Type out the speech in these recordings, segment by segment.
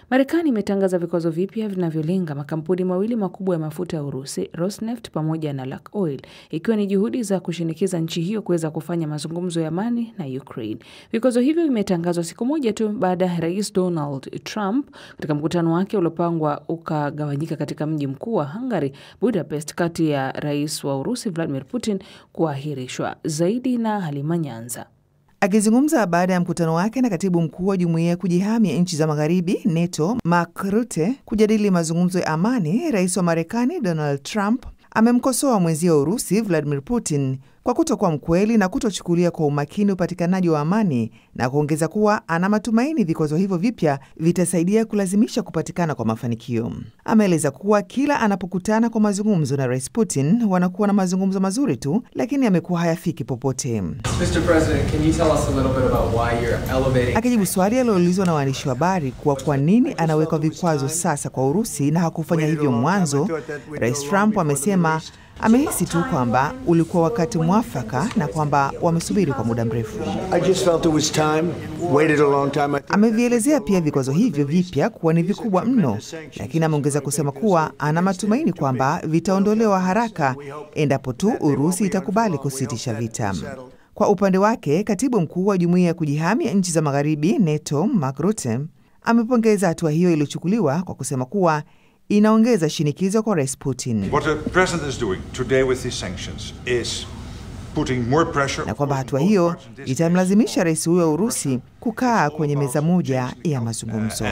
Marekani imetangaza vikwazo vipya vinavyolenga makampuni mawili makubwa ya mafuta ya Urusi, Rosneft pamoja na Lukoil, ikiwa ni juhudi za kushinikiza nchi hiyo kuweza kufanya mazungumzo ya amani na Ukraine. Vikwazo hivyo vimetangazwa siku moja tu baada ya Rais Donald Trump katika mkutano wake uliopangwa ukagawanyika katika mji mkuu wa Hungary, Budapest, kati ya Rais wa Urusi Vladimir Putin kuahirishwa. Zaidi na Halima Nyanza. Akizungumza baada ya mkutano wake na katibu mkuu wa jumuiya ya kujihami ya nchi za magharibi NATO, Mark Rutte, kujadili mazungumzo ya amani, rais wa Marekani Donald Trump amemkosoa mwenzie wa Urusi Vladimir Putin kwa kutokuwa mkweli na kutochukulia kwa umakini upatikanaji wa amani, na kuongeza kuwa ana matumaini vikwazo hivyo vipya vitasaidia kulazimisha kupatikana kwa mafanikio. Ameeleza kuwa kila anapokutana kwa mazungumzo na Rais Putin wanakuwa na mazungumzo mazuri tu, lakini yamekuwa hayafiki popote. Akijibu swali aliloulizwa na waandishi wa habari kuwa kwa nini anaweka vikwazo sasa kwa Urusi na hakufanya hivyo mwanzo, Rais Trump amesema amehisi tu kwamba ulikuwa wakati mwafaka na kwamba wamesubiri kwa muda mrefu. Amevielezea pia vikwazo hivyo vipya kuwa ni vikubwa mno, lakini ameongeza kusema kuwa ana matumaini kwamba vitaondolewa haraka endapo tu Urusi itakubali kusitisha vita. Kwa upande wake, katibu mkuu wa jumuiya ya kujihami ya nchi za magharibi NATO, Mark Rutte, amepongeza hatua hiyo iliyochukuliwa kwa kusema kuwa inaongeza shinikizo kwa Rais Putin. Na kwamba hatua hiyo itamlazimisha rais huyo wa Urusi kukaa kwenye meza moja ya mazungumzo.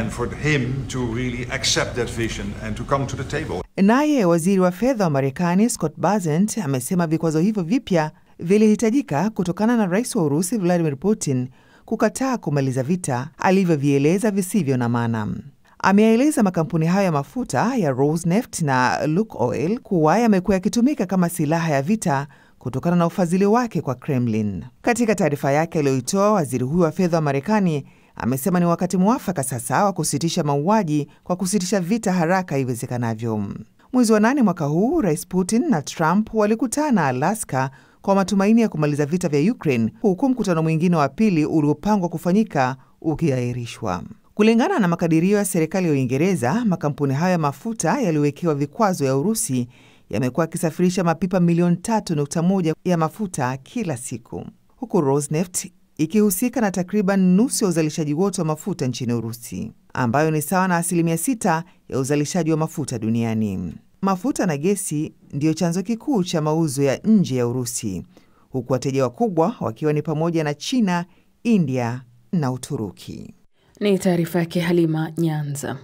Naye waziri wa fedha wa Marekani Scott Bessent amesema vikwazo hivyo vipya vilihitajika kutokana na rais wa Urusi Vladimir Putin kukataa kumaliza vita alivyovieleza visivyo na maana. Ameeleza makampuni hayo ya mafuta ya Rosneft na Lukoil kuwa yamekuwa yakitumika kama silaha ya vita kutokana na ufadhili wake kwa Kremlin. Katika taarifa yake aliyoitoa, waziri huyo wa fedha wa Marekani amesema ni wakati mwafaka sasa wa kusitisha mauaji kwa kusitisha vita haraka iwezekanavyo. Mwezi wa 8 mwaka huu, Rais Putin na Trump walikutana Alaska kwa matumaini ya kumaliza vita vya Ukraine, huku mkutano mwingine wa pili uliopangwa kufanyika ukiahirishwa. Kulingana na makadirio ya serikali ya Uingereza, makampuni hayo ya mafuta yaliyowekewa vikwazo ya Urusi yamekuwa yakisafirisha mapipa milioni 3.1 ya mafuta kila siku, huku Rosneft ikihusika na takriban nusu ya uzalishaji wote wa mafuta nchini Urusi, ambayo ni sawa na 6% ya uzalishaji wa mafuta duniani. Mafuta na gesi ndiyo chanzo kikuu cha mauzo ya nje ya Urusi, huku wateja wakubwa wakiwa ni pamoja na China, India na Uturuki. Ni taarifa yake Halima Nyanza.